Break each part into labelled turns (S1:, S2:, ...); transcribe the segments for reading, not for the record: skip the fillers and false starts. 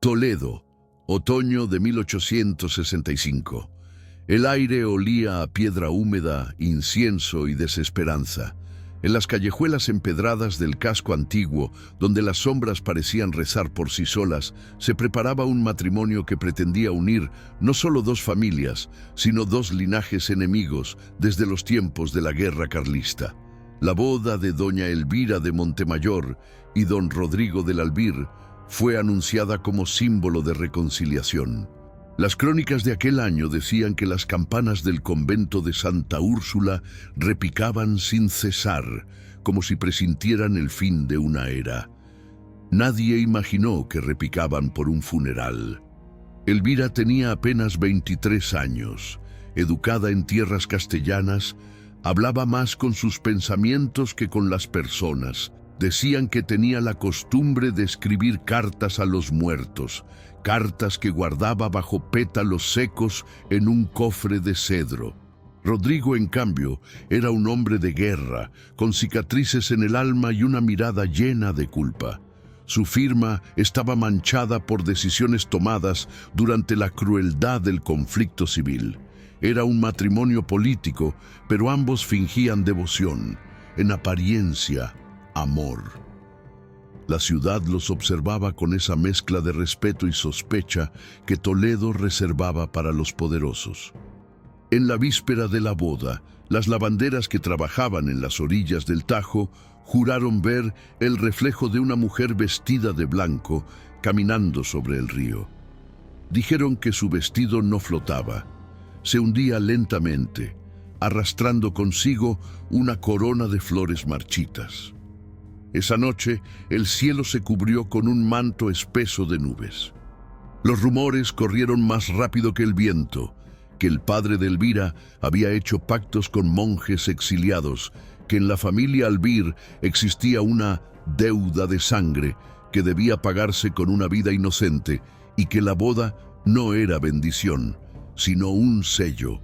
S1: Toledo, otoño de 1865. El aire olía a piedra húmeda, incienso y desesperanza. En las callejuelas empedradas del casco antiguo, donde las sombras parecían rezar por sí solas, se preparaba un matrimonio que pretendía unir no solo dos familias, sino dos linajes enemigos desde los tiempos de la guerra carlista. La boda de doña Elvira de Montemayor y don Rodrigo del Albir fue anunciada como símbolo de reconciliación. Las crónicas de aquel año decían que las campanas del convento de Santa Úrsula repicaban sin cesar, como si presintieran el fin de una era. Nadie imaginó que repicaban por un funeral. Elvira tenía apenas 23 años. Educada en tierras castellanas, hablaba más con sus pensamientos que con las personas. Decían que tenía la costumbre de escribir cartas a los muertos, cartas que guardaba bajo pétalos secos en un cofre de cedro. Rodrigo, en cambio, era un hombre de guerra, con cicatrices en el alma y una mirada llena de culpa. Su firma estaba manchada por decisiones tomadas durante la crueldad del conflicto civil. Era un matrimonio político, pero ambos fingían devoción, en apariencia, amor. La ciudad los observaba con esa mezcla de respeto y sospecha que Toledo reservaba para los poderosos. En la víspera de la boda, las lavanderas que trabajaban en las orillas del Tajo juraron ver el reflejo de una mujer vestida de blanco caminando sobre el río. Dijeron que su vestido no flotaba, se hundía lentamente, arrastrando consigo una corona de flores marchitas. Esa noche, el cielo se cubrió con un manto espeso de nubes. Los rumores corrieron más rápido que el viento, que el padre de Elvira había hecho pactos con monjes exiliados, que en la familia Albir existía una deuda de sangre que debía pagarse con una vida inocente y que la boda no era bendición, sino un sello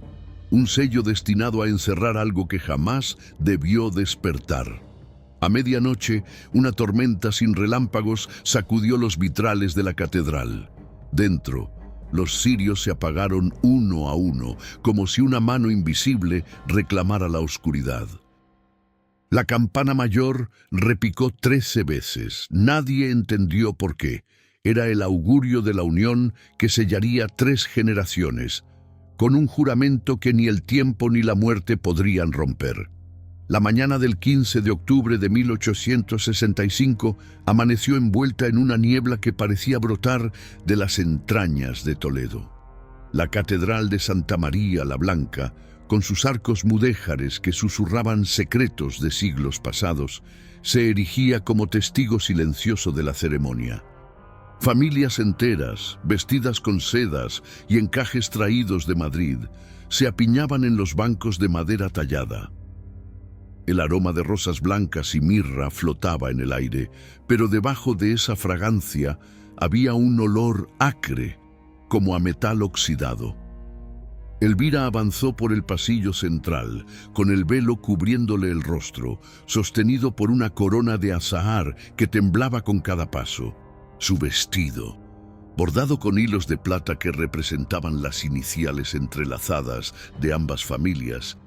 S1: destinado a encerrar algo que jamás debió despertar. A medianoche, una tormenta sin relámpagos sacudió los vitrales de la catedral. Dentro, los cirios se apagaron uno a uno, como si una mano invisible reclamara la oscuridad. La campana mayor repicó 13 veces. Nadie entendió por qué. Era el augurio de la unión que sellaría 3 generaciones, con un juramento que ni el tiempo ni la muerte podrían romper. La mañana del 15 de octubre de 1865 amaneció envuelta en una niebla que parecía brotar de las entrañas de Toledo. La catedral de Santa María la Blanca, con sus arcos mudéjares que susurraban secretos de siglos pasados, se erigía como testigo silencioso de la ceremonia. Familias enteras, vestidas con sedas y encajes traídos de Madrid, se apiñaban en los bancos de madera tallada. El aroma de rosas blancas y mirra flotaba en el aire, pero debajo de esa fragancia había un olor acre, como a metal oxidado. Elvira avanzó por el pasillo central, con el velo cubriéndole el rostro, sostenido por una corona de azahar que temblaba con cada paso. Su vestido, bordado con hilos de plata que representaban las iniciales entrelazadas de ambas familias,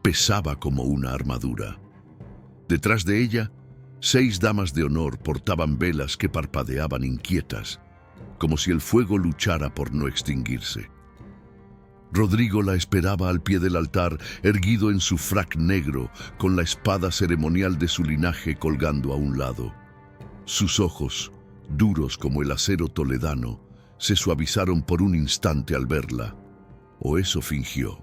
S1: pesaba como una armadura. Detrás de ella, 6 damas de honor portaban velas que parpadeaban inquietas, como si el fuego luchara por no extinguirse. Rodrigo la esperaba al pie del altar, erguido en su frac negro, con la espada ceremonial de su linaje colgando a un lado. Sus ojos, duros como el acero toledano, se suavizaron por un instante al verla, o eso fingió.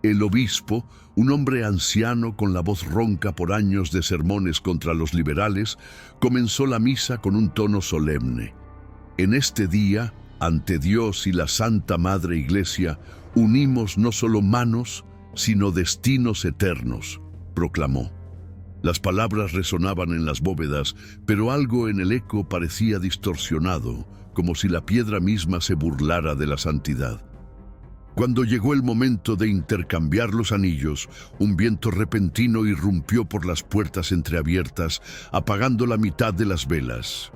S1: El obispo, un hombre anciano con la voz ronca por años de sermones contra los liberales, comenzó la misa con un tono solemne. En este día, ante Dios y la Santa Madre Iglesia, unimos no solo manos, sino destinos eternos, proclamó. Las palabras resonaban en las bóvedas, pero algo en el eco parecía distorsionado, como si la piedra misma se burlara de la santidad. Cuando llegó el momento de intercambiar los anillos, un viento repentino irrumpió por las puertas entreabiertas, apagando la mitad de las velas.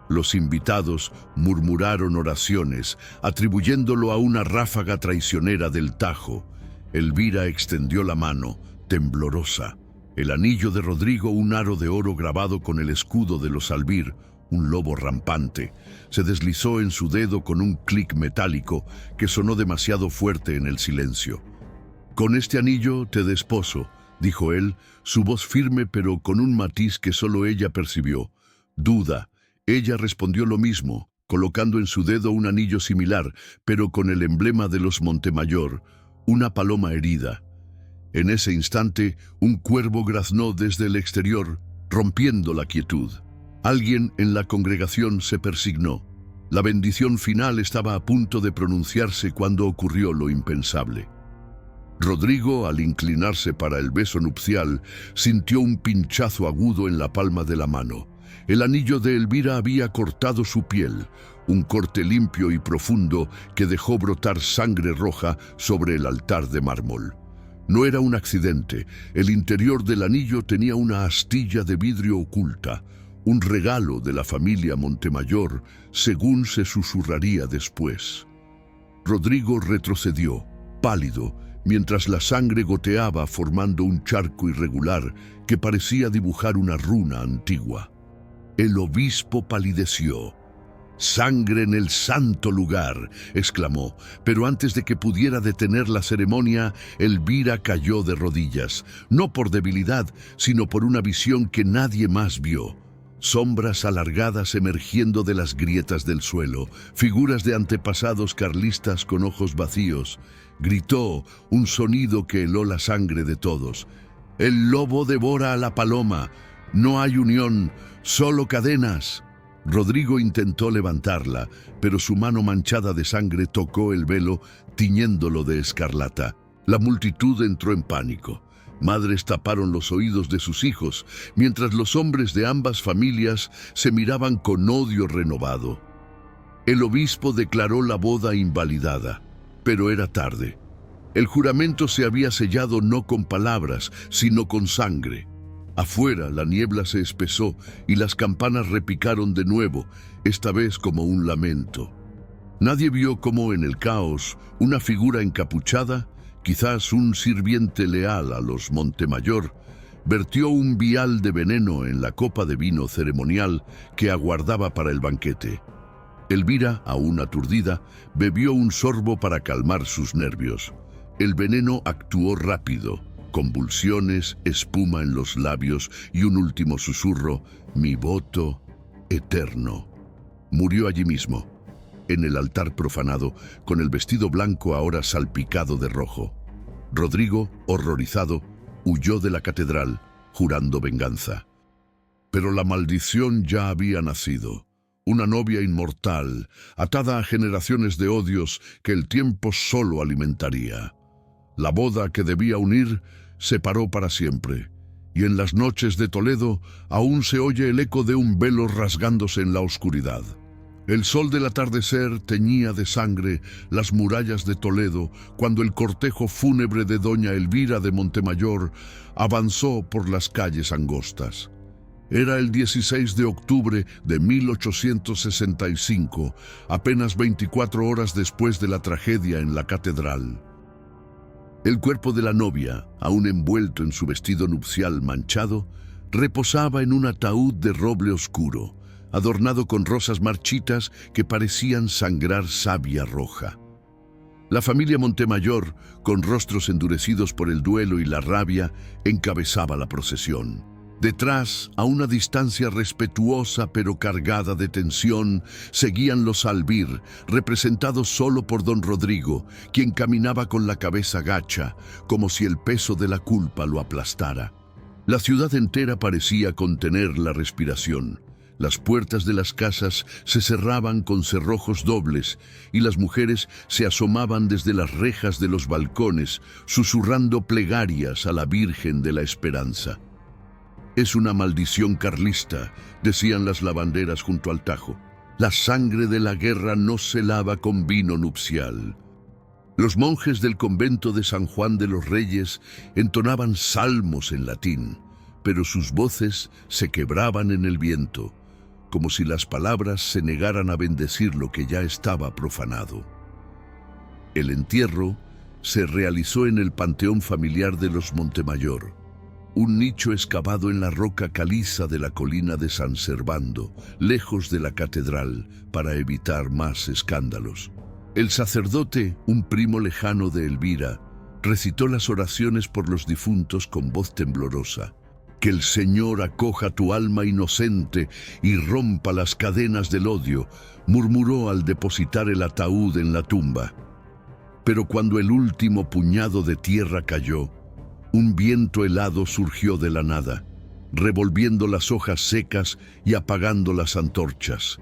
S1: Los invitados murmuraron oraciones, atribuyéndolo a una ráfaga traicionera del Tajo. Elvira extendió la mano, temblorosa. El anillo de Rodrigo, un aro de oro grabado con el escudo de los Albir, un lobo rampante, se deslizó en su dedo con un clic metálico que sonó demasiado fuerte en el silencio. «Con este anillo te desposo», dijo él, su voz firme pero con un matiz que solo ella percibió. «Duda». Ella respondió lo mismo, colocando en su dedo un anillo similar, pero con el emblema de los Montemayor, una paloma herida. En ese instante, un cuervo graznó desde el exterior, rompiendo la quietud. Alguien en la congregación se persignó. La bendición final estaba a punto de pronunciarse cuando ocurrió lo impensable. Rodrigo, al inclinarse para el beso nupcial, sintió un pinchazo agudo en la palma de la mano. El anillo de Elvira había cortado su piel, un corte limpio y profundo que dejó brotar sangre roja sobre el altar de mármol. No era un accidente, el interior del anillo tenía una astilla de vidrio oculta, un regalo de la familia Montemayor, según se susurraría después. Rodrigo retrocedió, pálido, mientras la sangre goteaba formando un charco irregular que parecía dibujar una runa antigua. El obispo palideció. «¡Sangre en el santo lugar!», exclamó, pero antes de que pudiera detener la ceremonia, Elvira cayó de rodillas, no por debilidad, sino por una visión que nadie más vio. Sombras alargadas emergiendo de las grietas del suelo, figuras de antepasados carlistas con ojos vacíos. Gritó un sonido que heló la sangre de todos. «El lobo devora a la paloma. No hay unión, solo cadenas». Rodrigo intentó levantarla, pero su mano manchada de sangre tocó el velo, tiñéndolo de escarlata. La multitud entró en pánico. Madres taparon los oídos de sus hijos, mientras los hombres de ambas familias se miraban con odio renovado. El obispo declaró la boda invalidada, pero era tarde. El juramento se había sellado no con palabras, sino con sangre. Afuera la niebla se espesó y las campanas repicaron de nuevo, esta vez como un lamento. Nadie vio cómo en el caos una figura encapuchada, quizás un sirviente leal a los Montemayor, vertió un vial de veneno en la copa de vino ceremonial que aguardaba para el banquete. Elvira, aún aturdida, bebió un sorbo para calmar sus nervios. El veneno actuó rápido. Convulsiones, espuma en los labios y un último susurro: «Mi voto eterno». Murió allí mismo, en el altar profanado, con el vestido blanco ahora salpicado de rojo. Rodrigo, horrorizado, huyó de la catedral, jurando venganza. Pero la maldición ya había nacido. Una novia inmortal, atada a generaciones de odios que el tiempo solo alimentaría. La boda que debía unir se paró para siempre, y en las noches de Toledo aún se oye el eco de un velo rasgándose en la oscuridad. El sol del atardecer teñía de sangre las murallas de Toledo cuando el cortejo fúnebre de doña Elvira de Montemayor avanzó por las calles angostas. Era el 16 de octubre de 1865, apenas 24 horas después de la tragedia en la catedral. El cuerpo de la novia, aún envuelto en su vestido nupcial manchado, reposaba en un ataúd de roble oscuro, adornado con rosas marchitas que parecían sangrar savia roja. La familia Montemayor, con rostros endurecidos por el duelo y la rabia, encabezaba la procesión. Detrás, a una distancia respetuosa pero cargada de tensión, seguían los Albir, representados solo por don Rodrigo, quien caminaba con la cabeza gacha, como si el peso de la culpa lo aplastara. La ciudad entera parecía contener la respiración. Las puertas de las casas se cerraban con cerrojos dobles y las mujeres se asomaban desde las rejas de los balcones, susurrando plegarias a la Virgen de la Esperanza. «Es una maldición carlista», decían las lavanderas junto al Tajo. «La sangre de la guerra no se lava con vino nupcial». Los monjes del convento de San Juan de los Reyes entonaban salmos en latín, pero sus voces se quebraban en el viento. como si las palabras se negaran a bendecir lo que ya estaba profanado. El entierro se realizó en el panteón familiar de los Montemayor, un nicho excavado en la roca caliza de la colina de San Servando, lejos de la catedral, para evitar más escándalos. El sacerdote, un primo lejano de Elvira, recitó las oraciones por los difuntos con voz temblorosa. Que el Señor acoja tu alma inocente y rompa las cadenas del odio, murmuró al depositar el ataúd en la tumba. Pero cuando el último puñado de tierra cayó, un viento helado surgió de la nada, revolviendo las hojas secas y apagando las antorchas.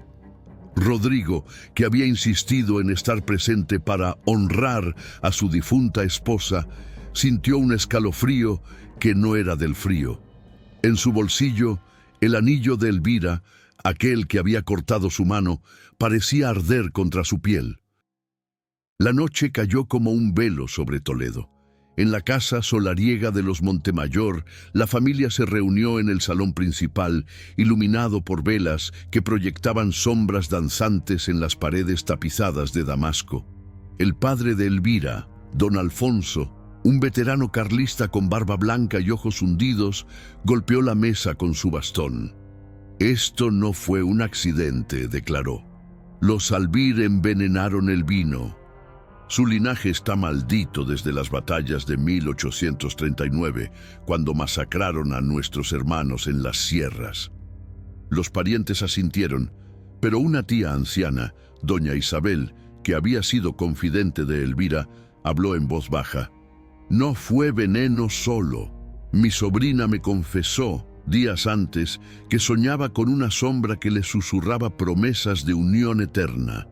S1: Rodrigo, que había insistido en estar presente para honrar a su difunta esposa, sintió un escalofrío que no era del frío. En su bolsillo, el anillo de Elvira, aquel que había cortado su mano, parecía arder contra su piel. La noche cayó como un velo sobre Toledo. En la casa solariega de los Montemayor, la familia se reunió en el salón principal, iluminado por velas que proyectaban sombras danzantes en las paredes tapizadas de damasco. El padre de Elvira, don Alfonso, un veterano carlista con barba blanca y ojos hundidos, golpeó la mesa con su bastón. «Esto no fue un accidente», declaró. «Los Albir envenenaron el vino. Su linaje está maldito desde las batallas de 1839, cuando masacraron a nuestros hermanos en las sierras». Los parientes asintieron, pero una tía anciana, doña Isabel, que había sido confidente de Elvira, habló en voz baja. «No fue veneno solo. Mi sobrina me confesó, días antes, que soñaba con una sombra que le susurraba promesas de unión eterna.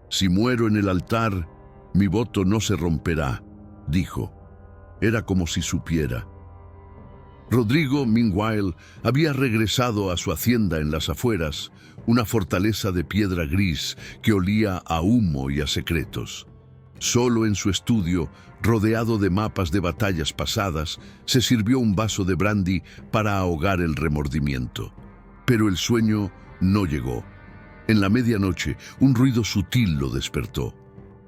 S1: Si muero en el altar, mi voto no se romperá», dijo. Era como si supiera. Rodrigo, meanwhile, había regresado a su hacienda en las afueras, una fortaleza de piedra gris que olía a humo y a secretos. Solo en su estudio, rodeado de mapas de batallas pasadas, se sirvió un vaso de brandy para ahogar el remordimiento. Pero el sueño no llegó. En la medianoche, un ruido sutil lo despertó.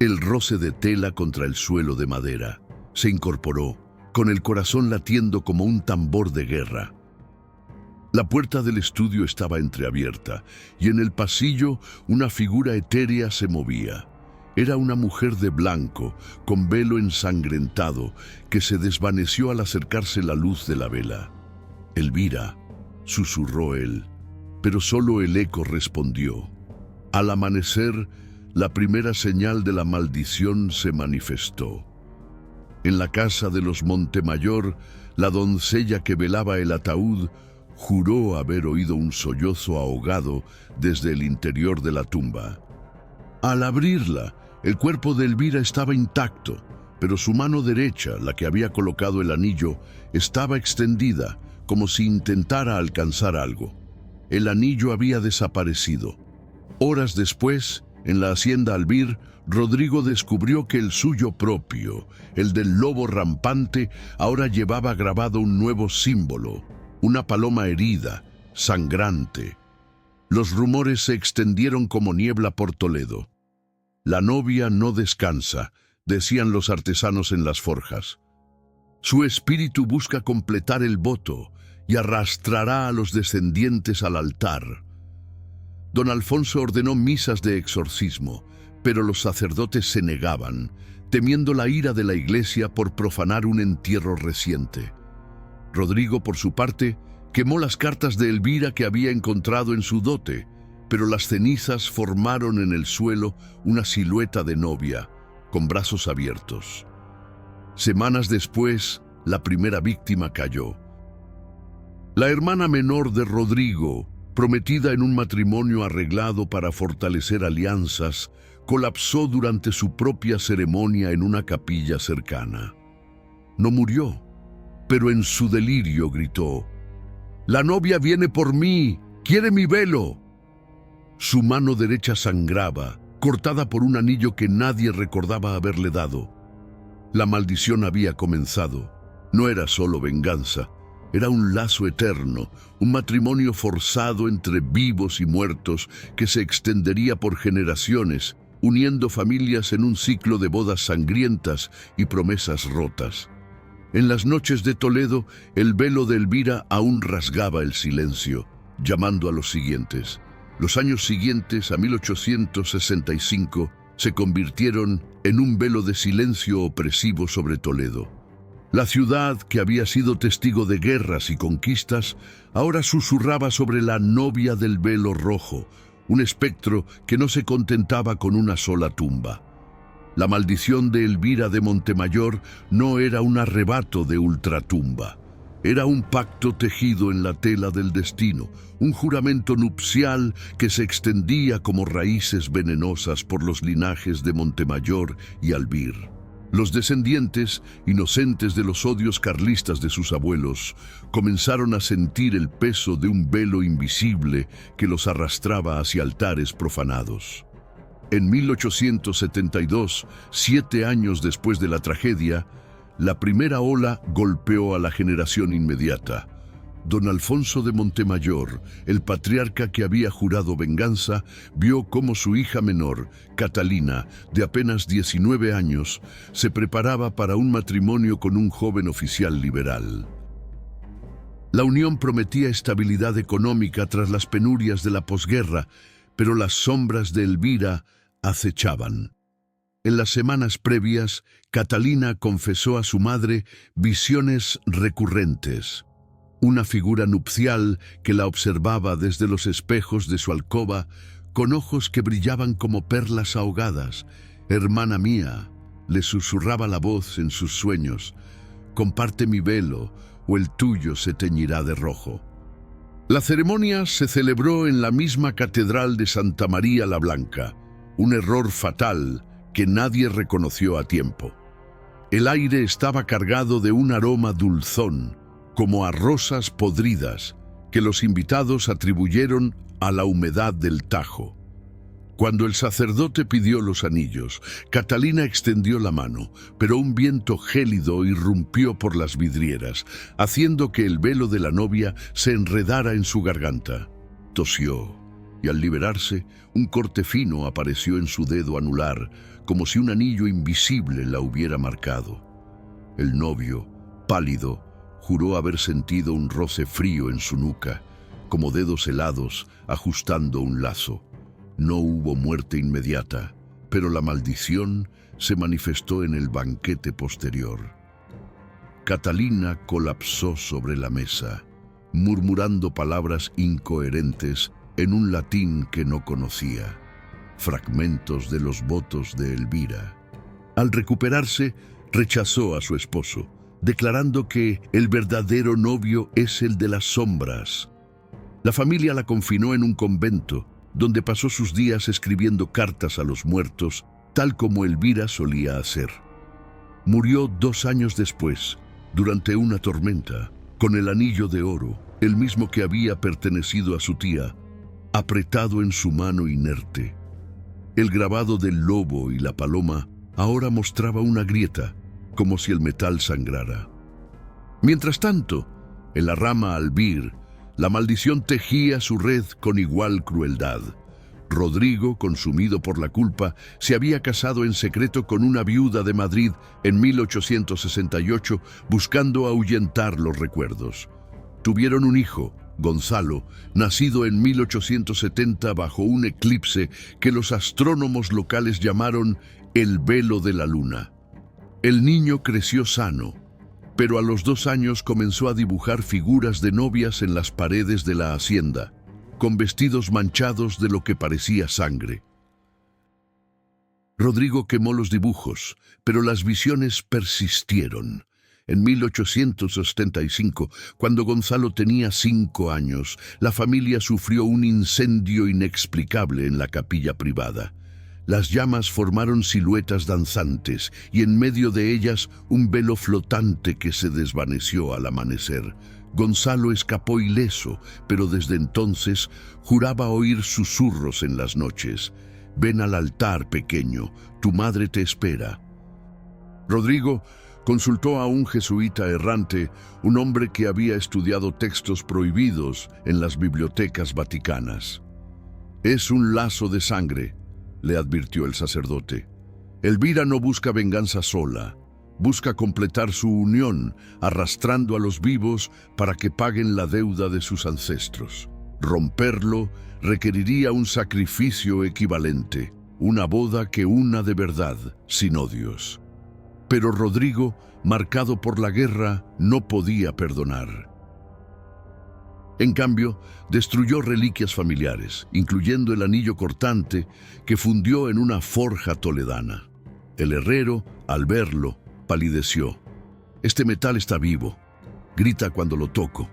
S1: El roce de tela contra el suelo de madera. Se incorporó, con el corazón latiendo como un tambor de guerra. La puerta del estudio estaba entreabierta, y en el pasillo una figura etérea se movía. Era una mujer de blanco, con velo ensangrentado, que se desvaneció al acercarse la luz de la vela. «Elvira», susurró él, pero solo el eco respondió. Al amanecer, la primera señal de la maldición se manifestó. En la casa de los Montemayor, la doncella que velaba el ataúd juró haber oído un sollozo ahogado desde el interior de la tumba. Al abrirla, el cuerpo de Elvira estaba intacto, pero su mano derecha, la que había colocado el anillo, estaba extendida, como si intentara alcanzar algo. El anillo había desaparecido. Horas después, en la hacienda Albir, Rodrigo descubrió que el suyo propio, el del lobo rampante, ahora llevaba grabado un nuevo símbolo, una paloma herida, sangrante. Los rumores se extendieron como niebla por Toledo. «La novia no descansa», decían los artesanos en las forjas. «Su espíritu busca completar el voto y arrastrará a los descendientes al altar». Don Alfonso ordenó misas de exorcismo, pero los sacerdotes se negaban, temiendo la ira de la iglesia por profanar un entierro reciente. Rodrigo, por su parte, quemó las cartas de Elvira que había encontrado en su dote, pero las cenizas formaron en el suelo una silueta de novia, con brazos abiertos. Semanas después, la primera víctima cayó. La hermana menor de Rodrigo, prometida en un matrimonio arreglado para fortalecer alianzas, colapsó durante su propia ceremonia en una capilla cercana. No murió, pero en su delirio gritó: «La novia viene por mí, quiere mi velo». Su mano derecha sangraba, cortada por un anillo que nadie recordaba haberle dado. La maldición había comenzado. No era solo venganza, Era un lazo eterno, un matrimonio forzado entre vivos y muertos que se extendería por generaciones, uniendo familias en un ciclo de bodas sangrientas y promesas rotas. En las noches de Toledo, el velo de Elvira aún rasgaba el silencio, llamando a los siguientes. Los años siguientes, a 1865, se convirtieron en un velo de silencio opresivo sobre Toledo. La ciudad, que había sido testigo de guerras y conquistas, ahora susurraba sobre la novia del velo rojo, un espectro que no se contentaba con una sola tumba. La maldición de Elvira de Montemayor no era un arrebato de ultratumba. Era un pacto tejido en la tela del destino, un juramento nupcial que se extendía como raíces venenosas por los linajes de Montemayor y Albir. Los descendientes, inocentes de los odios carlistas de sus abuelos, comenzaron a sentir el peso de un velo invisible que los arrastraba hacia altares profanados. En 1872, 7 años después de la tragedia, la primera ola golpeó a la generación inmediata. Don Alfonso de Montemayor, el patriarca que había jurado venganza, vio cómo su hija menor, Catalina, de apenas 19 años, se preparaba para un matrimonio con un joven oficial liberal. La unión prometía estabilidad económica tras las penurias de la posguerra, pero las sombras de Elvira acechaban. En las semanas previas, Catalina confesó a su madre visiones recurrentes. Una figura nupcial que la observaba desde los espejos de su alcoba, con ojos que brillaban como perlas ahogadas. «Hermana mía», le susurraba la voz en sus sueños, «comparte mi velo, o el tuyo se teñirá de rojo». La ceremonia se celebró en la misma catedral de Santa María la Blanca, un error fatal que nadie reconoció a tiempo. El aire estaba cargado de un aroma dulzón, como a rosas podridas, que los invitados atribuyeron a la humedad del Tajo. Cuando el sacerdote pidió los anillos, Catalina extendió la mano, pero un viento gélido irrumpió por las vidrieras, haciendo que el velo de la novia se enredara en su garganta. Tosió, y al liberarse, un corte fino apareció en su dedo anular, como si un anillo invisible la hubiera marcado. El novio, pálido, juró haber sentido un roce frío en su nuca, como dedos helados ajustando un lazo. No hubo muerte inmediata, pero la maldición se manifestó en el banquete posterior. Catalina colapsó sobre la mesa, murmurando palabras incoherentes en un latín que no conocía, fragmentos de los votos de Elvira. Al recuperarse, rechazó a su esposo, declarando que el verdadero novio es el de las sombras. La familia la confinó en un convento, donde pasó sus días escribiendo cartas a los muertos, tal como Elvira solía hacer. Murió 2 años después, durante una tormenta, con el anillo de oro, el mismo que había pertenecido a su tía, apretado en su mano inerte. El grabado del lobo y la paloma ahora mostraba una grieta, como si el metal sangrara. Mientras tanto, en la rama Albir, la maldición tejía su red con igual crueldad. Rodrigo, consumido por la culpa, se había casado en secreto con una viuda de Madrid en 1868, buscando ahuyentar los recuerdos. Tuvieron un hijo, Gonzalo, nacido en 1870 bajo un eclipse que los astrónomos locales llamaron el velo de la luna. El niño creció sano, pero a los 2 años comenzó a dibujar figuras de novias en las paredes de la hacienda, con vestidos manchados de lo que parecía sangre. Rodrigo quemó los dibujos, pero las visiones persistieron. En 1875, cuando Gonzalo tenía 5 años, la familia sufrió un incendio inexplicable en la capilla privada. Las llamas formaron siluetas danzantes y en medio de ellas un velo flotante que se desvaneció al amanecer. Gonzalo escapó ileso, pero desde entonces juraba oír susurros en las noches. «Ven al altar, pequeño, tu madre te espera». Rodrigo Consultó a un jesuita errante, un hombre que había estudiado textos prohibidos en las bibliotecas vaticanas. «Es un lazo de sangre», le advirtió el sacerdote. «Elvira no busca venganza sola, busca completar su unión, arrastrando a los vivos para que paguen la deuda de sus ancestros. Romperlo requeriría un sacrificio equivalente, una boda que una de verdad, sin odios». Pero Rodrigo, marcado por la guerra, no podía perdonar. En cambio, destruyó reliquias familiares, incluyendo el anillo cortante que fundió en una forja toledana. El herrero, al verlo, palideció. «Este metal está vivo», grita cuando lo toco.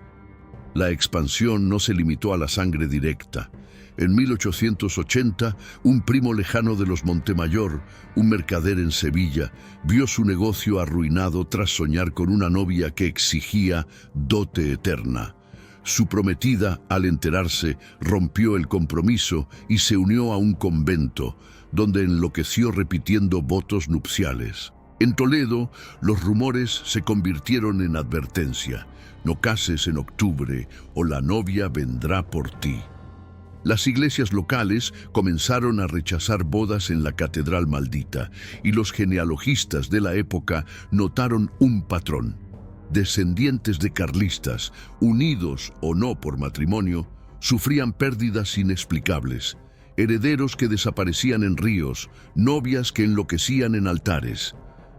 S1: La expansión no se limitó a la sangre directa. En 1880, un primo lejano de los Montemayor, un mercader en Sevilla, vio su negocio arruinado tras soñar con una novia que exigía dote eterna. Su prometida, al enterarse, rompió el compromiso y se unió a un convento, donde enloqueció repitiendo votos nupciales. En Toledo, los rumores se convirtieron en advertencia: «No cases en octubre o la novia vendrá por ti». Las iglesias locales comenzaron a rechazar bodas en la Catedral Maldita, y los genealogistas de la época notaron un patrón. Descendientes de carlistas, unidos o no por matrimonio, sufrían pérdidas inexplicables, herederos que desaparecían en ríos, novias que enloquecían en altares.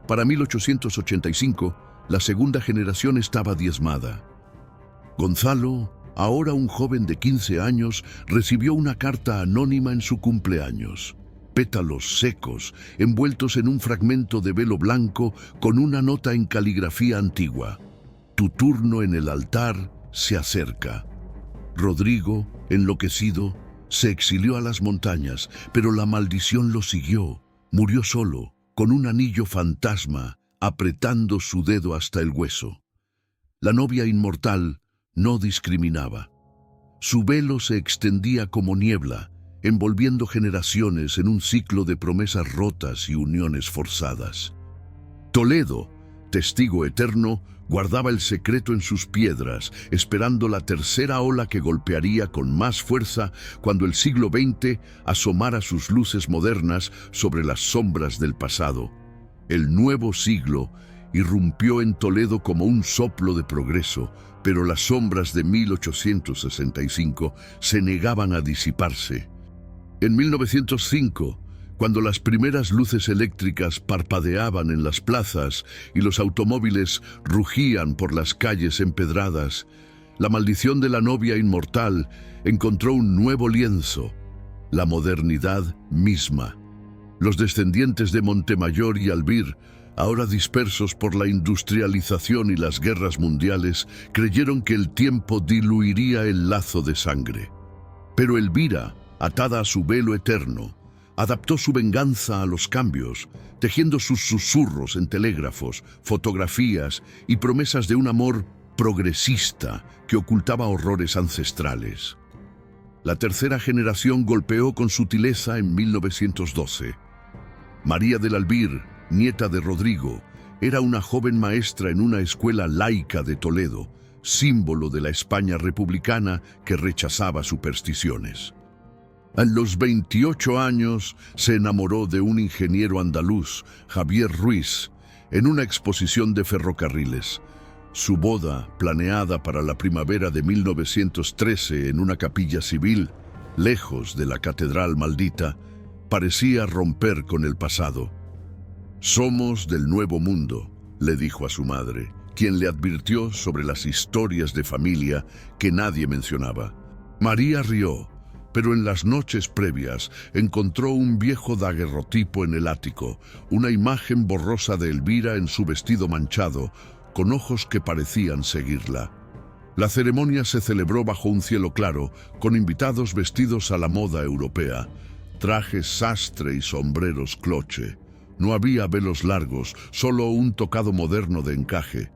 S1: Para 1885, la segunda generación estaba diezmada. Gonzalo, ahora un joven de 15 años, recibió una carta anónima en su cumpleaños. Pétalos secos, envueltos en un fragmento de velo blanco con una nota en caligrafía antigua. «Tu turno en el altar se acerca». Rodrigo, enloquecido, se exilió a las montañas, pero la maldición lo siguió. Murió solo, con un anillo fantasma, apretando su dedo hasta el hueso. La novia inmortal no discriminaba. Su velo se extendía como niebla, envolviendo generaciones en un ciclo de promesas rotas y uniones forzadas. Toledo, testigo eterno, guardaba el secreto en sus piedras, esperando la tercera ola que golpearía con más fuerza cuando el siglo XX asomara sus luces modernas sobre las sombras del pasado. El nuevo siglo irrumpió en Toledo como un soplo de progreso, pero las sombras de 1865 se negaban a disiparse. En 1905, cuando las primeras luces eléctricas parpadeaban en las plazas y los automóviles rugían por las calles empedradas, la maldición de la novia inmortal encontró un nuevo lienzo: la modernidad misma. Los descendientes de Montemayor y Albir, ahora dispersos por la industrialización y las guerras mundiales, creyeron que el tiempo diluiría el lazo de sangre. Pero Elvira, atada a su velo eterno, adaptó su venganza a los cambios, tejiendo sus susurros en telégrafos, fotografías y promesas de un amor progresista que ocultaba horrores ancestrales. La tercera generación golpeó con sutileza en 1912. María del Albir, nieta de Rodrigo, era una joven maestra en una escuela laica de Toledo, símbolo de la España republicana que rechazaba supersticiones. A los 28 años se enamoró de un ingeniero andaluz, Javier Ruiz, en una exposición de ferrocarriles. Su boda, planeada para la primavera de 1913 en una capilla civil, lejos de la Catedral Maldita, parecía romper con el pasado. «Somos del Nuevo Mundo», le dijo a su madre, quien le advirtió sobre las historias de familia que nadie mencionaba. María rió, pero en las noches previas encontró un viejo daguerrotipo en el ático, una imagen borrosa de Elvira en su vestido manchado, con ojos que parecían seguirla. La ceremonia se celebró bajo un cielo claro, con invitados vestidos a la moda europea, trajes sastre y sombreros cloche. No había velos largos, solo un tocado moderno de encaje.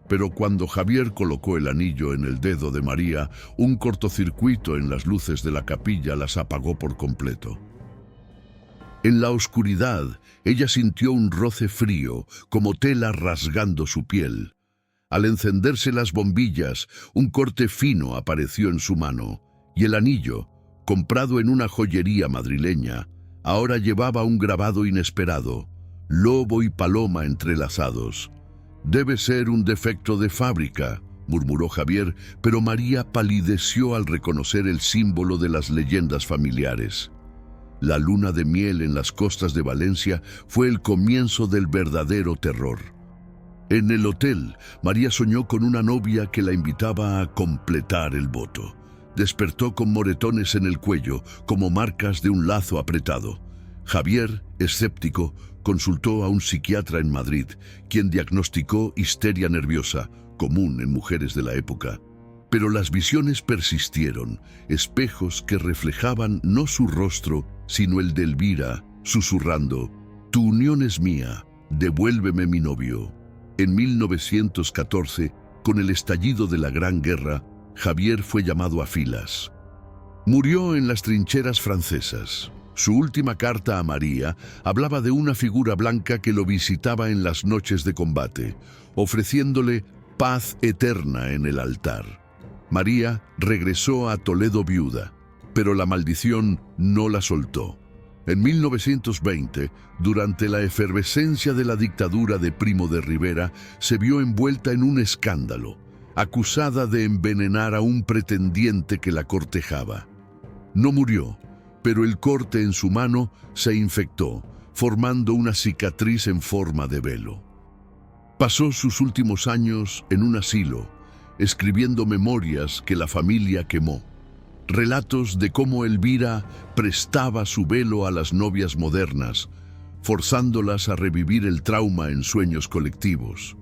S1: Pero cuando Javier colocó el anillo en el dedo de María, un cortocircuito en las luces de la capilla las apagó por completo. En la oscuridad, ella sintió un roce frío, como tela rasgando su piel. Al encenderse las bombillas, un corte fino apareció en su mano, y el anillo, comprado en una joyería madrileña, ahora llevaba un grabado inesperado: lobo y paloma entrelazados. «Debe ser un defecto de fábrica», murmuró Javier, pero María palideció al reconocer el símbolo de las leyendas familiares. La luna de miel en las costas de Valencia fue el comienzo del verdadero terror. En el hotel, María soñó con una novia que la invitaba a completar el voto. Despertó con moretones en el cuello, como marcas de un lazo apretado. Javier, escéptico, consultó a un psiquiatra en Madrid, quien diagnosticó histeria nerviosa, común en mujeres de la época. Pero las visiones persistieron, espejos que reflejaban no su rostro, sino el de Elvira, susurrando: «Tu unión es mía, devuélveme mi novio». En 1914, con el estallido de la Gran Guerra, Javier fue llamado a filas. Murió en las trincheras francesas. Su última carta a María hablaba de una figura blanca que lo visitaba en las noches de combate, ofreciéndole paz eterna en el altar. María regresó a Toledo viuda, pero la maldición no la soltó. En 1920, durante la efervescencia de la dictadura de Primo de Rivera, se vio envuelta en un escándalo, acusada de envenenar a un pretendiente que la cortejaba. No murió, pero el corte en su mano se infectó, formando una cicatriz en forma de velo. Pasó sus últimos años en un asilo, escribiendo memorias que la familia quemó. Relatos de cómo Elvira prestaba su velo a las novias modernas, forzándolas a revivir el trauma en sueños colectivos.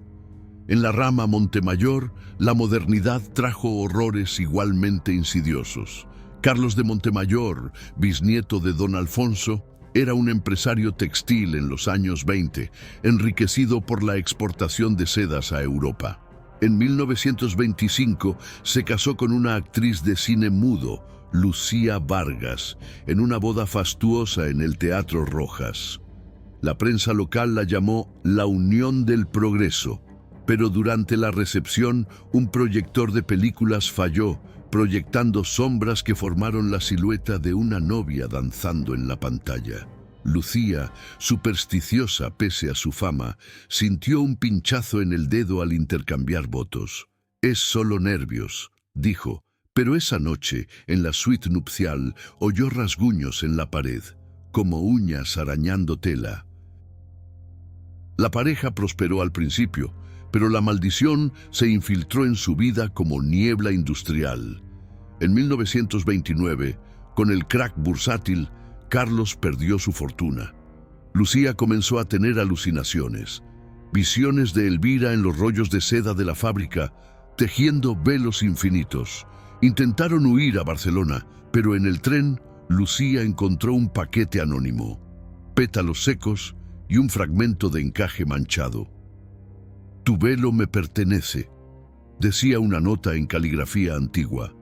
S1: En la rama Montemayor, la modernidad trajo horrores igualmente insidiosos. Carlos de Montemayor, bisnieto de don Alfonso, era un empresario textil en los años 20, enriquecido por la exportación de sedas a Europa. En 1925 se casó con una actriz de cine mudo, Lucía Vargas, en una boda fastuosa en el Teatro Rojas. La prensa local la llamó la Unión del Progreso, pero durante la recepción un proyector de películas falló, proyectando sombras que formaron la silueta de una novia danzando en la pantalla. Lucía, supersticiosa pese a su fama, sintió un pinchazo en el dedo al intercambiar votos. «Es solo nervios», dijo, pero esa noche, en la suite nupcial, oyó rasguños en la pared, como uñas arañando tela. La pareja prosperó al principio, pero la maldición se infiltró en su vida como niebla industrial. En 1929, con el crack bursátil, Carlos perdió su fortuna. Lucía comenzó a tener alucinaciones, visiones de Elvira en los rollos de seda de la fábrica, tejiendo velos infinitos. Intentaron huir a Barcelona, pero en el tren, Lucía encontró un paquete anónimo, pétalos secos y un fragmento de encaje manchado. «Tu velo me pertenece», decía una nota en caligrafía antigua.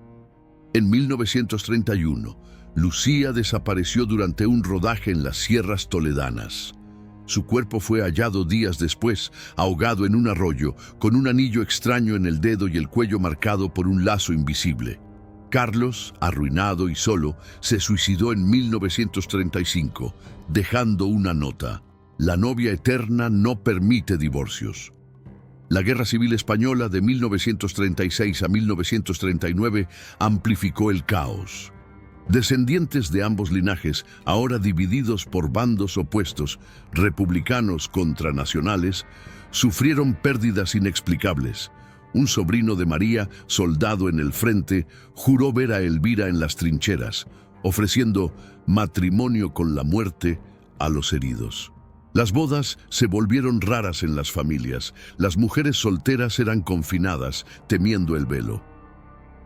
S1: En 1931, Lucía desapareció durante un rodaje en las sierras toledanas. Su cuerpo fue hallado días después, ahogado en un arroyo, con un anillo extraño en el dedo y el cuello marcado por un lazo invisible. Carlos, arruinado y solo, se suicidó en 1935, dejando una nota: «La novia eterna no permite divorcios». La Guerra Civil Española de 1936 a 1939 amplificó el caos. Descendientes de ambos linajes, ahora divididos por bandos opuestos, republicanos contra nacionales, sufrieron pérdidas inexplicables. Un sobrino de María, soldado en el frente, juró ver a Elvira en las trincheras, ofreciendo matrimonio con la muerte a los heridos. Las bodas se volvieron raras en las familias. Las mujeres solteras eran confinadas, temiendo el velo.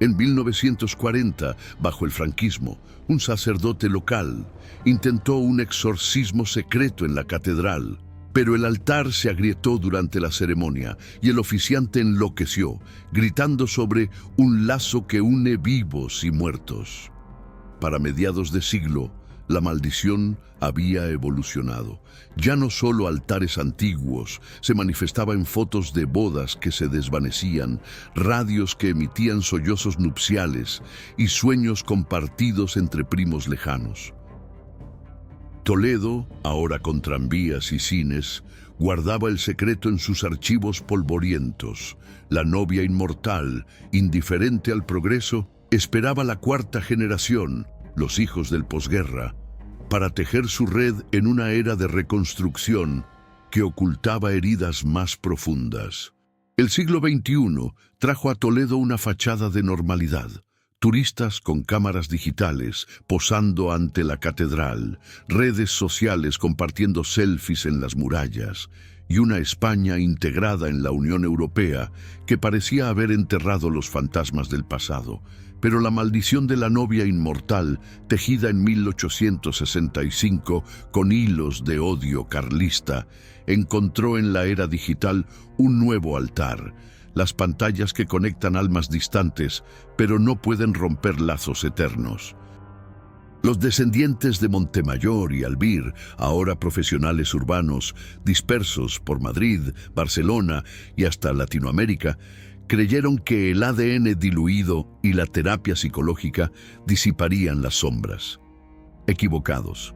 S1: En 1940, bajo el franquismo, un sacerdote local intentó un exorcismo secreto en la catedral, pero el altar se agrietó durante la ceremonia y el oficiante enloqueció, gritando sobre un lazo que une vivos y muertos. Para mediados de siglo, La maldición había evolucionado. Ya no solo altares antiguos, se manifestaba en fotos de bodas que se desvanecían, radios que emitían sollozos nupciales y sueños compartidos entre primos lejanos. Toledo, ahora con tranvías y cines, guardaba el secreto en sus archivos polvorientos. La novia inmortal, indiferente al progreso, esperaba la cuarta generación, los hijos del posguerra, para tejer su red en una era de reconstrucción que ocultaba heridas más profundas. El siglo XXI trajo a Toledo una fachada de normalidad. Turistas con cámaras digitales posando ante la catedral, redes sociales compartiendo selfies en las murallas y una España integrada en la Unión Europea que parecía haber enterrado los fantasmas del pasado. Pero la maldición de la novia inmortal, tejida en 1865 con hilos de odio carlista, encontró en la era digital un nuevo altar. Las pantallas que conectan almas distantes, pero no pueden romper lazos eternos. Los descendientes de Montemayor y Albir, ahora profesionales urbanos, dispersos por Madrid, Barcelona y hasta Latinoamérica, creyeron que el ADN diluido y la terapia psicológica disiparían las sombras. Equivocados.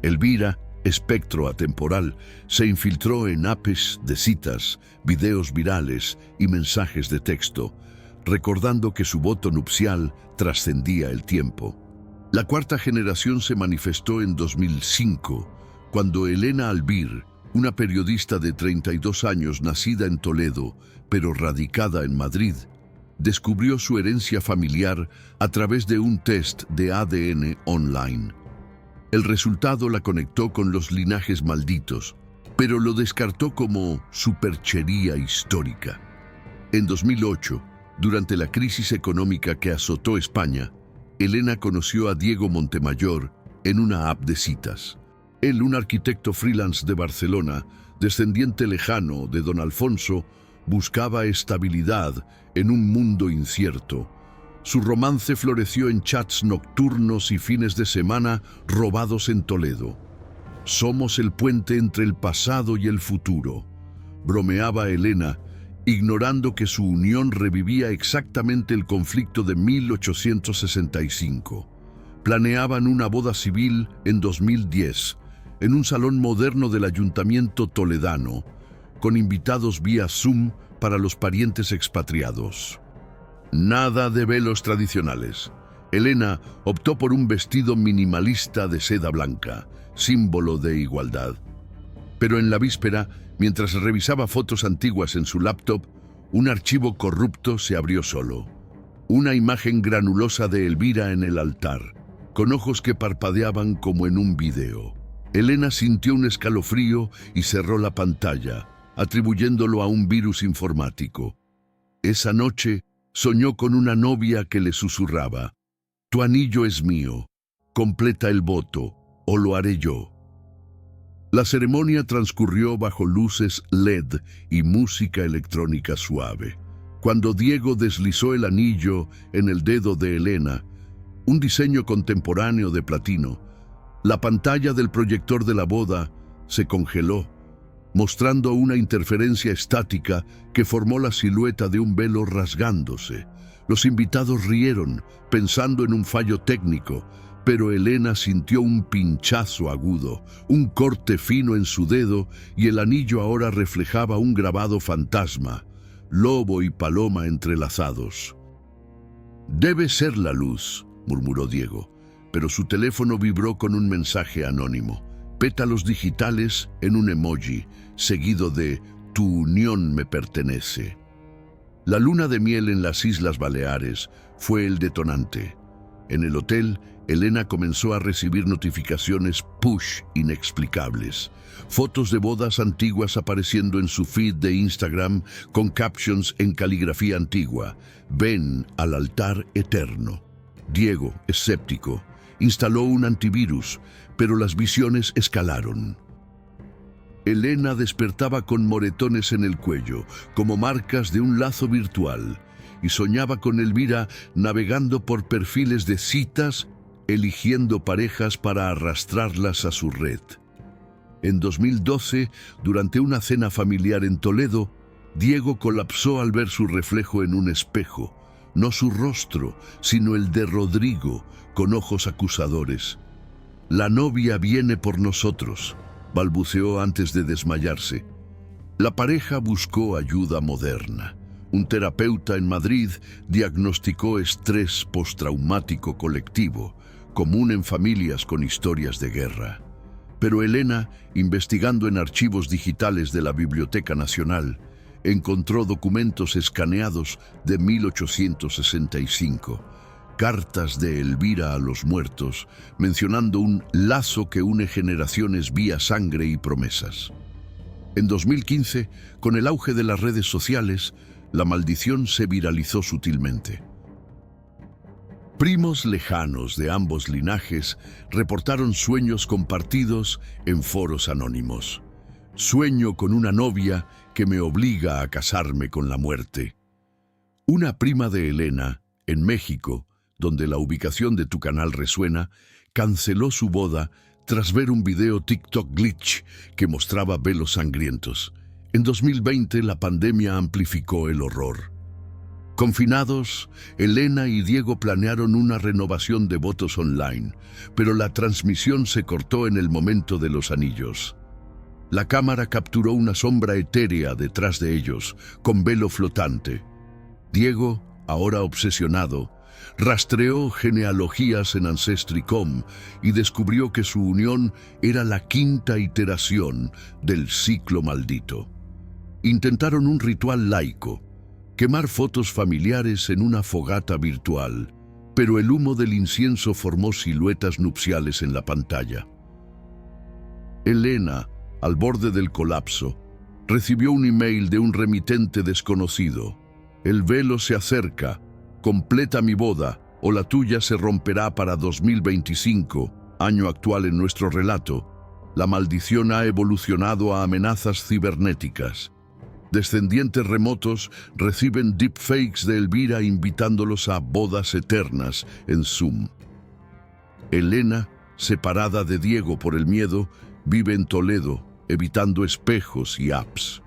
S1: Elvira, espectro atemporal, se infiltró en apps de citas, videos virales y mensajes de texto, recordando que su voto nupcial trascendía el tiempo. La cuarta generación se manifestó en 2005, cuando Elena Albir, una periodista de 32 años nacida en Toledo, pero radicada en Madrid, descubrió su herencia familiar a través de un test de ADN online. El resultado la conectó con los linajes malditos, pero lo descartó como superchería histórica. En 2008, durante la crisis económica que azotó España, Elena conoció a Diego Montemayor en una app de citas. Él, un arquitecto freelance de Barcelona, descendiente lejano de don Alfonso, buscaba estabilidad en un mundo incierto. Su romance floreció en chats nocturnos y fines de semana robados en Toledo. «Somos el puente entre el pasado y el futuro», bromeaba Elena, ignorando que su unión revivía exactamente el conflicto de 1865. Planeaban una boda civil en 2010, en un salón moderno del ayuntamiento toledano, con invitados vía Zoom para los parientes expatriados. Nada de velos tradicionales. Elena optó por un vestido minimalista de seda blanca, símbolo de igualdad. Pero en la víspera, mientras revisaba fotos antiguas en su laptop, un archivo corrupto se abrió solo. Una imagen granulosa de Elvira en el altar, con ojos que parpadeaban como en un video. Elena sintió un escalofrío y cerró la pantalla, atribuyéndolo a un virus informático. Esa noche soñó con una novia que le susurraba: «Tu anillo es mío, completa el voto, o lo haré yo». La ceremonia transcurrió bajo luces LED y música electrónica suave. Cuando Diego deslizó el anillo en el dedo de Elena, un diseño contemporáneo de platino, la pantalla del proyector de la boda se congeló, mostrando una interferencia estática que formó la silueta de un velo rasgándose. Los invitados rieron, pensando en un fallo técnico, pero Elena sintió un pinchazo agudo, un corte fino en su dedo, y el anillo ahora reflejaba un grabado fantasma, lobo y paloma entrelazados. «Debe ser la luz», murmuró Diego, pero su teléfono vibró con un mensaje anónimo. Pétalos digitales en un emoji, seguido de «Tu unión me pertenece». La luna de miel en las Islas Baleares fue el detonante. En el hotel, Elena comenzó a recibir notificaciones push inexplicables. Fotos de bodas antiguas apareciendo en su feed de Instagram con captions en caligrafía antigua. «Ven al altar eterno». Diego, escéptico, instaló un antivirus, pero las visiones escalaron. Elena despertaba con moretones en el cuello, como marcas de un lazo virtual, y soñaba con Elvira navegando por perfiles de citas eligiendo parejas para arrastrarlas a su red. En 2012, durante una cena familiar en Toledo, Diego colapsó al ver su reflejo en un espejo, no su rostro, sino el de Rodrigo, con ojos acusadores. «La novia viene por nosotros», balbuceó antes de desmayarse. La pareja buscó ayuda moderna. Un terapeuta en Madrid diagnosticó estrés postraumático colectivo, común en familias con historias de guerra. Pero Elena, investigando en archivos digitales de la Biblioteca Nacional, encontró documentos escaneados de 1865, cartas de Elvira a los muertos, mencionando un lazo que une generaciones vía sangre y promesas. En 2015, con el auge de las redes sociales, la maldición se viralizó sutilmente. Primos lejanos de ambos linajes reportaron sueños compartidos en foros anónimos. «Sueño con una novia que me obliga a casarme con la muerte». Una prima de Elena, en México, donde la ubicación de tu canal resuena, canceló su boda tras ver un video TikTok glitch que mostraba velos sangrientos. En 2020, la pandemia amplificó el horror. Confinados, Elena y Diego planearon una renovación de votos online, pero la transmisión se cortó en el momento de los anillos. La cámara capturó una sombra etérea detrás de ellos, con velo flotante. Diego, ahora obsesionado, rastreó genealogías en Ancestry.com y descubrió que su unión era la quinta iteración del ciclo maldito. Intentaron un ritual laico, quemar fotos familiares en una fogata virtual, pero el humo del incienso formó siluetas nupciales en la pantalla. Elena, al borde del colapso, recibió un email de un remitente desconocido. «El velo se acerca, completa mi boda o la tuya se romperá para 2025, año actual en nuestro relato. La maldición ha evolucionado a amenazas cibernéticas. Descendientes remotos reciben deepfakes de Elvira invitándolos a bodas eternas en Zoom». Elena, separada de Diego por el miedo, vive en Toledo, evitando espejos y apps.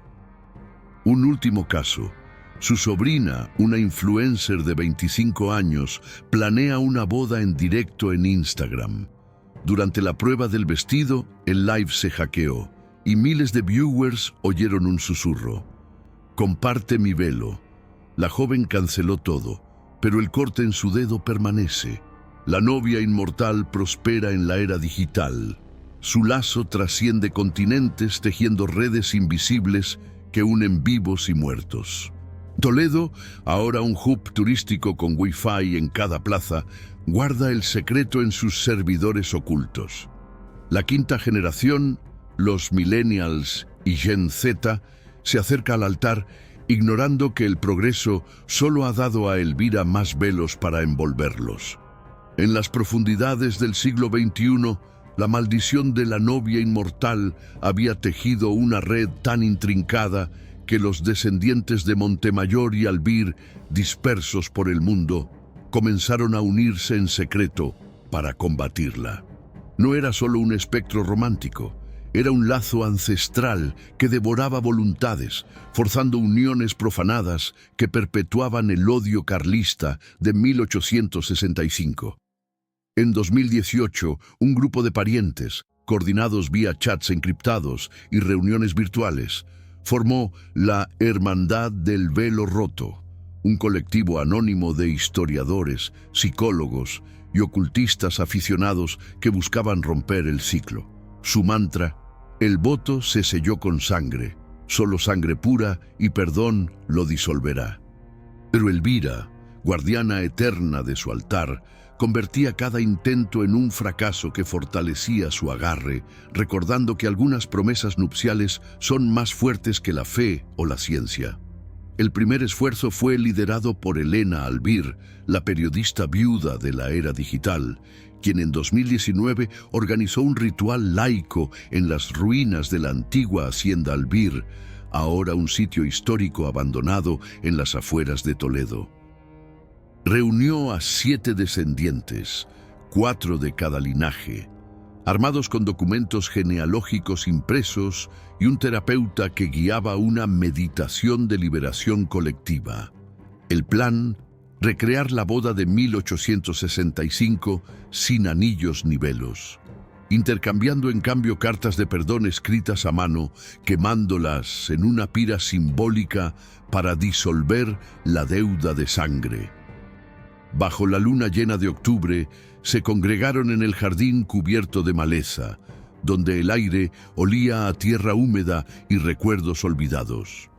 S1: Un último caso. Su sobrina, una influencer de 25 años, planea una boda en directo en Instagram. Durante la prueba del vestido, el live se hackeó y miles de viewers oyeron un susurro. «Comparte mi velo». La joven canceló todo, pero el corte en su dedo permanece. La novia inmortal prospera en la era digital. Su lazo trasciende continentes tejiendo redes invisibles que unen vivos y muertos. Toledo, ahora un hub turístico con Wi-Fi en cada plaza, guarda el secreto en sus servidores ocultos. La quinta generación, los millennials y Gen Z, se acerca al altar ignorando que el progreso solo ha dado a Elvira más velos para envolverlos. En las profundidades del siglo XXI, la maldición de la novia inmortal había tejido una red tan intrincada que los descendientes de Montemayor y Albir, dispersos por el mundo, comenzaron a unirse en secreto para combatirla. No era solo un espectro romántico, era un lazo ancestral que devoraba voluntades, forzando uniones profanadas que perpetuaban el odio carlista de 1865. En 2018, un grupo de parientes, coordinados vía chats encriptados y reuniones virtuales, formó la Hermandad del Velo Roto, un colectivo anónimo de historiadores, psicólogos y ocultistas aficionados que buscaban romper el ciclo. Su mantra: «El voto se selló con sangre, solo sangre pura y perdón lo disolverá». Pero Elvira, guardiana eterna de su altar, convertía cada intento en un fracaso que fortalecía su agarre, recordando que algunas promesas nupciales son más fuertes que la fe o la ciencia. El primer esfuerzo fue liderado por Elena Albir, la periodista viuda de la era digital, quien en 2019 organizó un ritual laico en las ruinas de la antigua hacienda Albir, ahora un sitio histórico abandonado en las afueras de Toledo. Reunió a 7 descendientes, 4 de cada linaje, armados con documentos genealógicos impresos y un terapeuta que guiaba una meditación de liberación colectiva. El plan: recrear la boda de 1865 sin anillos ni velos, intercambiando en cambio cartas de perdón escritas a mano, quemándolas en una pira simbólica para disolver la deuda de sangre. Bajo la luna llena de octubre, se congregaron en el jardín cubierto de maleza, donde el aire olía a tierra húmeda y recuerdos olvidados.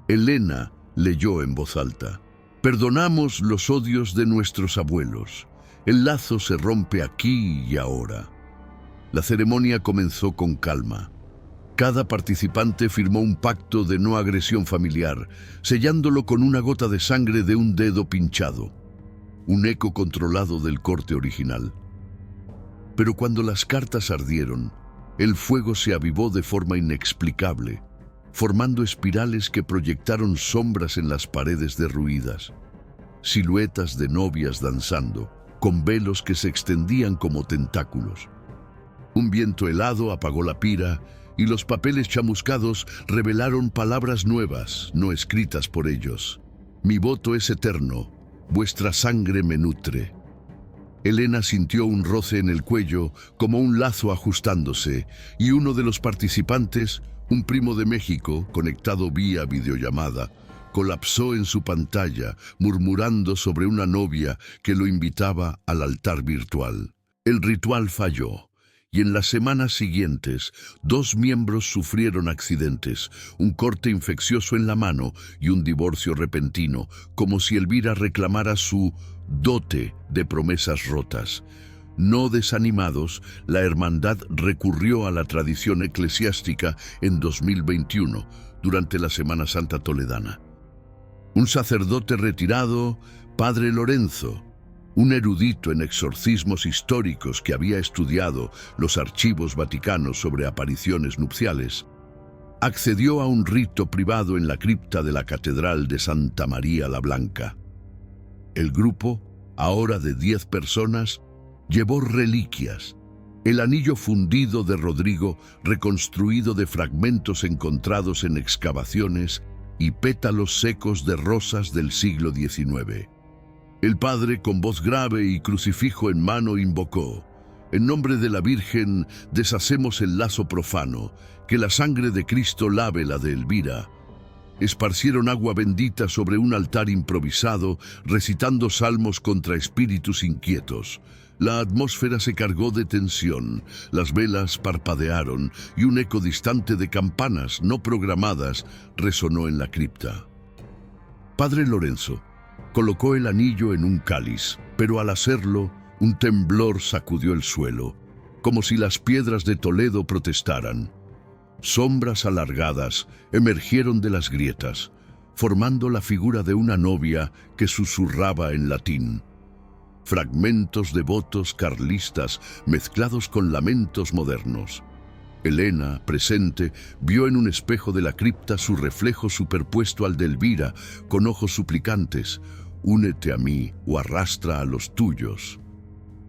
S1: Elena leyó en voz alta: «Perdonamos los odios de nuestros abuelos. El lazo se rompe aquí y ahora». La ceremonia comenzó con calma. Cada participante firmó un pacto de no agresión familiar, sellándolo con una gota de sangre de un dedo pinchado, un eco controlado del corte original. Pero cuando las cartas ardieron, el fuego se avivó de forma inexplicable, formando espirales que proyectaron sombras en las paredes derruidas, siluetas de novias danzando, con velos que se extendían como tentáculos. Un viento helado apagó la pira y los papeles chamuscados revelaron palabras nuevas, no escritas por ellos. «Mi voto es eterno, vuestra sangre me nutre». Elena sintió un roce en el cuello, como un lazo ajustándose, y uno de los participantes, un primo de México, conectado vía videollamada, colapsó en su pantalla, murmurando sobre una novia que lo invitaba al altar virtual. El ritual falló, y en las semanas siguientes, 2 miembros sufrieron accidentes, un corte infeccioso en la mano y un divorcio repentino, como si Elvira reclamara su dote de promesas rotas. No desanimados, la hermandad recurrió a la tradición eclesiástica en 2021, durante la Semana Santa toledana. Un sacerdote retirado, Padre Lorenzo, un erudito en exorcismos históricos que había estudiado los archivos vaticanos sobre apariciones nupciales, accedió a un rito privado en la cripta de la Catedral de Santa María la Blanca. El grupo, ahora de 10 personas, llevó reliquias: el anillo fundido de Rodrigo, reconstruido de fragmentos encontrados en excavaciones, y pétalos secos de rosas del siglo XIX. El padre, con voz grave y crucifijo en mano, invocó: «En nombre de la Virgen, deshacemos el lazo profano, que la sangre de Cristo lave la de Elvira». Esparcieron agua bendita sobre un altar improvisado, recitando salmos contra espíritus inquietos. La atmósfera se cargó de tensión, las velas parpadearon y un eco distante de campanas no programadas resonó en la cripta. Padre Lorenzo colocó el anillo en un cáliz, pero al hacerlo, un temblor sacudió el suelo, como si las piedras de Toledo protestaran. Sombras alargadas emergieron de las grietas, formando la figura de una novia que susurraba en latín. Fragmentos de votos carlistas mezclados con lamentos modernos. Elena, presente, vio en un espejo de la cripta su reflejo superpuesto al de Elvira, con ojos suplicantes: «Únete a mí o arrastra a los tuyos».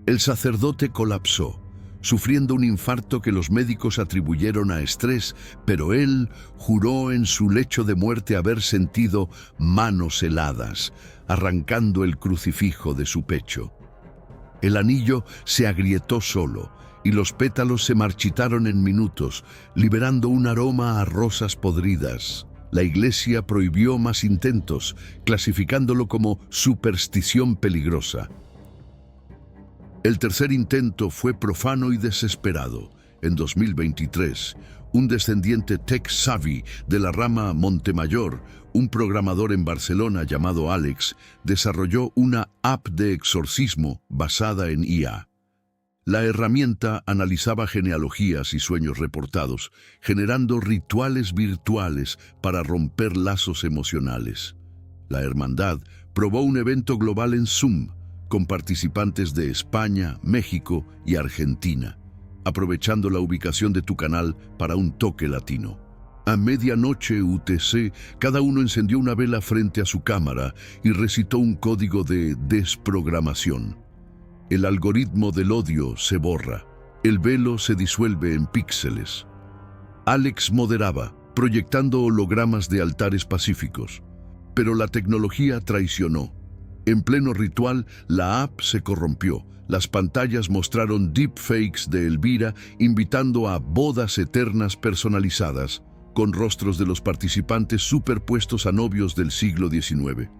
S1: El sacerdote colapsó, sufriendo un infarto que los médicos atribuyeron a estrés, pero él juró en su lecho de muerte haber sentido manos heladas, arrancando el crucifijo de su pecho. El anillo se agrietó solo, y los pétalos se marchitaron en minutos, liberando un aroma a rosas podridas. La Iglesia prohibió más intentos, clasificándolo como superstición peligrosa. El tercer intento fue profano y desesperado. En 2023, un descendiente tech-savvy de la rama Montemayor, un programador en Barcelona llamado Alex, desarrolló una app de exorcismo basada en IA. La herramienta analizaba genealogías y sueños reportados, generando rituales virtuales para romper lazos emocionales. La hermandad probó un evento global en Zoom, con participantes de España, México y Argentina, aprovechando la ubicación de tu canal para un toque latino. A medianoche UTC, cada uno encendió una vela frente a su cámara y recitó un código de desprogramación. El algoritmo del odio se borra. El velo se disuelve en píxeles. Alex moderaba, proyectando hologramas de altares pacíficos. Pero la tecnología traicionó. En pleno ritual, la app se corrompió. Las pantallas mostraron deepfakes de Elvira invitando a bodas eternas personalizadas, con rostros de los participantes superpuestos a novios del siglo XIX.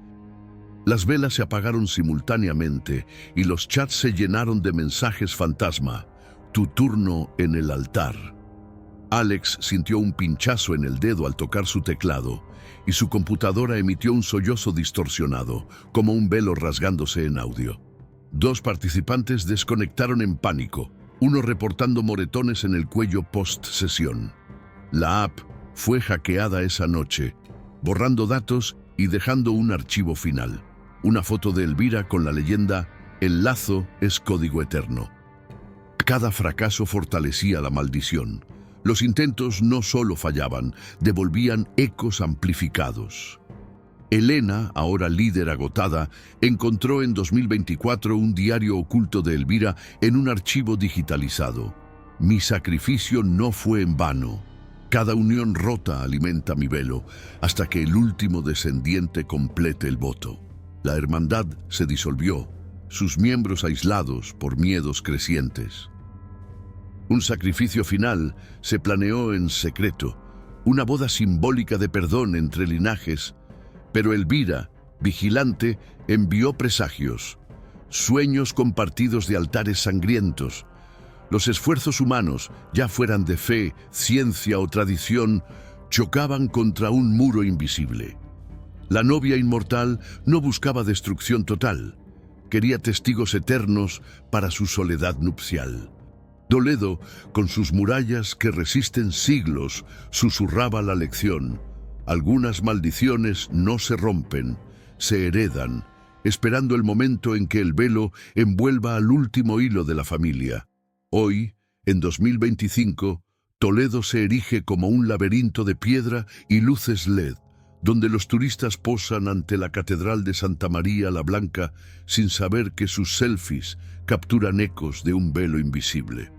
S1: Las velas se apagaron simultáneamente y los chats se llenaron de mensajes fantasma. Tu turno en el altar. Alex sintió un pinchazo en el dedo al tocar su teclado y su computadora emitió un sollozo distorsionado, como un velo rasgándose en audio. Dos participantes desconectaron en pánico, uno reportando moretones en el cuello post-sesión. La app fue hackeada esa noche, borrando datos y dejando un archivo final. Una foto de Elvira con la leyenda «El lazo es código eterno». Cada fracaso fortalecía la maldición. Los intentos no solo fallaban, devolvían ecos amplificados. Elena, ahora líder agotada, encontró en 2024 un diario oculto de Elvira en un archivo digitalizado. Mi sacrificio no fue en vano. Cada unión rota alimenta mi velo, hasta que el último descendiente complete el voto. La hermandad se disolvió, sus miembros aislados por miedos crecientes. Un sacrificio final se planeó en secreto, una boda simbólica de perdón entre linajes, pero Elvira, vigilante, envió presagios, sueños compartidos de altares sangrientos. Los esfuerzos humanos, ya fueran de fe, ciencia o tradición, chocaban contra un muro invisible. La novia inmortal no buscaba destrucción total, quería testigos eternos para su soledad nupcial. Toledo, con sus murallas que resisten siglos, susurraba la lección. Algunas maldiciones no se rompen, se heredan, esperando el momento en que el velo envuelva al último hilo de la familia. Hoy, en 2025, Toledo se erige como un laberinto de piedra y luces LED, donde los turistas posan ante la Catedral de Santa María la Blanca sin saber que sus selfies capturan ecos de un velo invisible.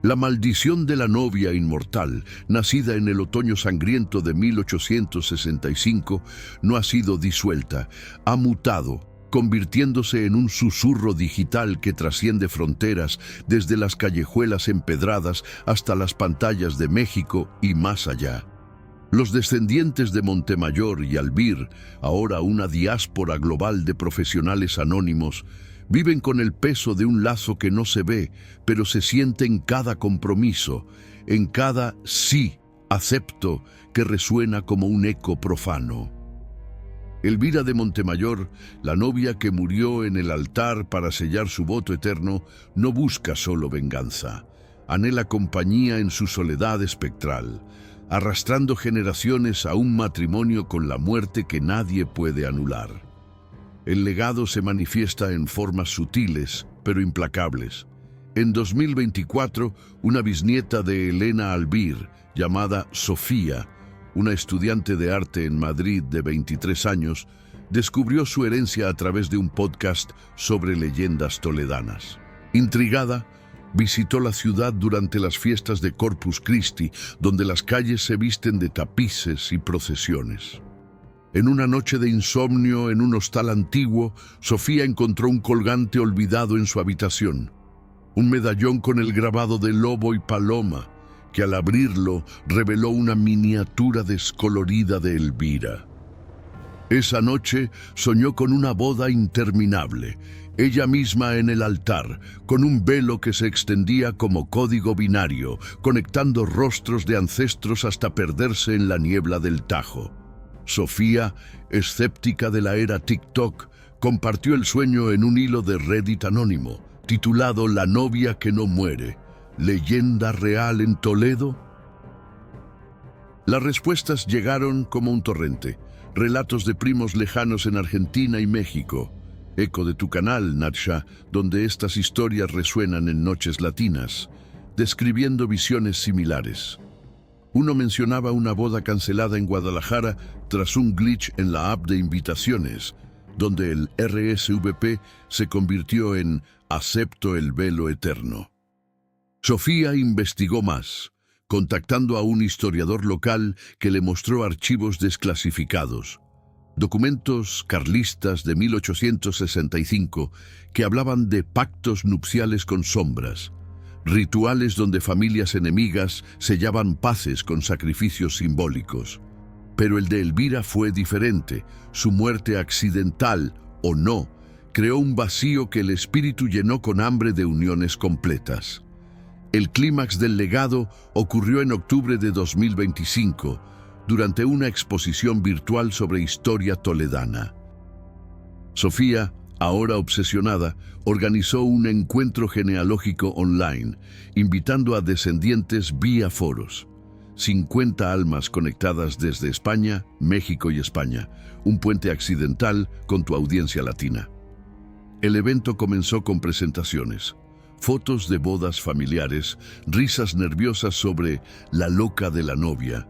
S1: La maldición de la novia inmortal, nacida en el otoño sangriento de 1865, no ha sido disuelta, ha mutado, convirtiéndose en un susurro digital que trasciende fronteras desde las callejuelas empedradas hasta las pantallas de México y más allá. Los descendientes de Montemayor y Albir, ahora una diáspora global de profesionales anónimos, viven con el peso de un lazo que no se ve, pero se siente en cada compromiso, en cada sí, acepto, que resuena como un eco profano. Elvira de Montemayor, la novia que murió en el altar para sellar su voto eterno, no busca solo venganza, anhela compañía en su soledad espectral, arrastrando generaciones a un matrimonio con la muerte que nadie puede anular. El legado se manifiesta en formas sutiles, pero implacables. En 2024, una bisnieta de Elena Albir, llamada Sofía, una estudiante de arte en Madrid de 23 años, descubrió su herencia a través de un podcast sobre leyendas toledanas. Intrigada, visitó la ciudad durante las fiestas de Corpus Christi, donde las calles se visten de tapices y procesiones. En una noche de insomnio en un hostal antiguo, Sofía encontró un colgante olvidado en su habitación. Un medallón con el grabado de lobo y paloma, que al abrirlo reveló una miniatura descolorida de Elvira. Esa noche soñó con una boda interminable, ella misma en el altar, con un velo que se extendía como código binario, conectando rostros de ancestros hasta perderse en la niebla del Tajo. Sofía, escéptica de la era TikTok, compartió el sueño en un hilo de Reddit anónimo, titulado La novia que no muere, ¿leyenda real en Toledo? Las respuestas llegaron como un torrente, relatos de primos lejanos en Argentina y México, eco de tu canal, Natsha, donde estas historias resuenan en noches latinas, describiendo visiones similares. Uno mencionaba una boda cancelada en Guadalajara tras un glitch en la app de invitaciones, donde el RSVP se convirtió en Acepto el velo eterno. Sofía investigó más, contactando a un historiador local que le mostró archivos desclasificados, documentos carlistas de 1865 que hablaban de pactos nupciales con sombras, rituales donde familias enemigas sellaban paces con sacrificios simbólicos. Pero el de Elvira fue diferente. Su muerte accidental, o no, creó un vacío que el espíritu llenó con hambre de uniones completas. El clímax del legado ocurrió en octubre de 2025, durante una exposición virtual sobre historia toledana. Sofía, ahora obsesionada, organizó un encuentro genealógico online, invitando a descendientes vía foros. 50 almas conectadas desde España, México y España, un puente accidental con tu audiencia latina. El evento comenzó con presentaciones, fotos de bodas familiares, risas nerviosas sobre la loca de la novia.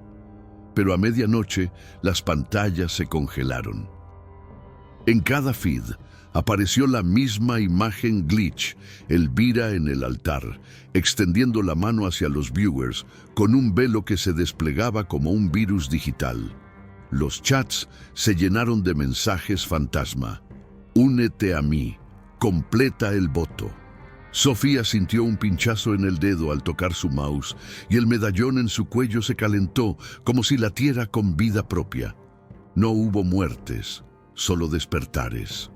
S1: Pero a medianoche, las pantallas se congelaron. En cada feed apareció la misma imagen glitch, Elvira en el altar, extendiendo la mano hacia los viewers con un velo que se desplegaba como un virus digital. Los chats se llenaron de mensajes fantasma. Únete a mí, completa el voto. Sofía sintió un pinchazo en el dedo al tocar su mouse y el medallón en su cuello se calentó como si latiera con vida propia. No hubo muertes, solo despertares.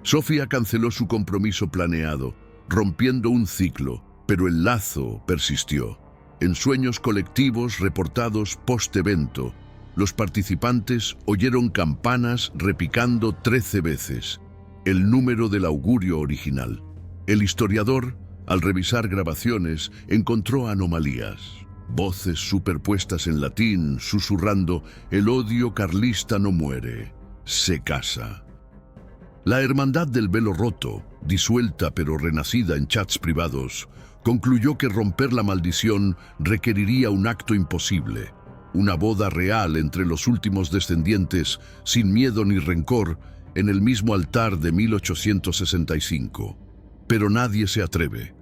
S1: Sofía canceló su compromiso planeado, rompiendo un ciclo, pero el lazo persistió. En sueños colectivos reportados post-evento, los participantes oyeron campanas repicando 13 veces, el número del augurio original. El historiador, al revisar grabaciones, encontró anomalías. Voces superpuestas en latín, susurrando, el odio carlista no muere, se casa. La Hermandad del Velo Roto, disuelta pero renacida en chats privados, concluyó que romper la maldición requeriría un acto imposible, una boda real entre los últimos descendientes, sin miedo ni rencor, en el mismo altar de 1865. Pero nadie se atreve.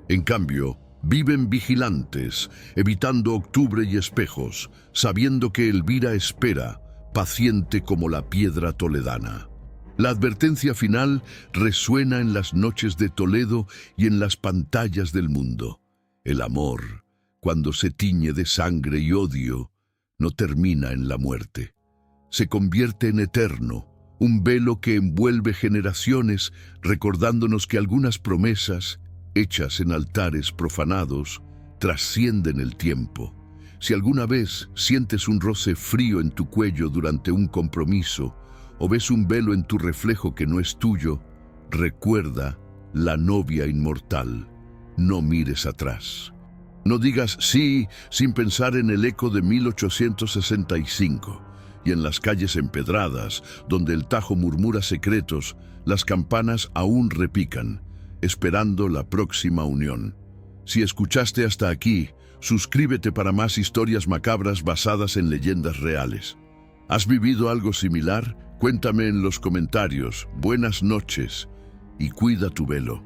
S1: En cambio, viven vigilantes, evitando octubre y espejos, sabiendo que Elvira espera, paciente como la piedra toledana. La advertencia final resuena en las noches de Toledo y en las pantallas del mundo. El amor, cuando se tiñe de sangre y odio, no termina en la muerte. Se convierte en eterno, un velo que envuelve generaciones, recordándonos que algunas promesas, hechas en altares profanados, trascienden el tiempo. Si alguna vez sientes un roce frío en tu cuello durante un compromiso, o ves un velo en tu reflejo que no es tuyo, recuerda la novia inmortal. No mires atrás. No digas sí sin pensar en el eco de 1865. Y en las calles empedradas, donde el Tajo murmura secretos, las campanas aún repican, esperando la próxima unión. Si escuchaste hasta aquí, suscríbete para más historias macabras basadas en leyendas reales. ¿Has vivido algo similar? Cuéntame en los comentarios. Buenas noches y cuida tu velo.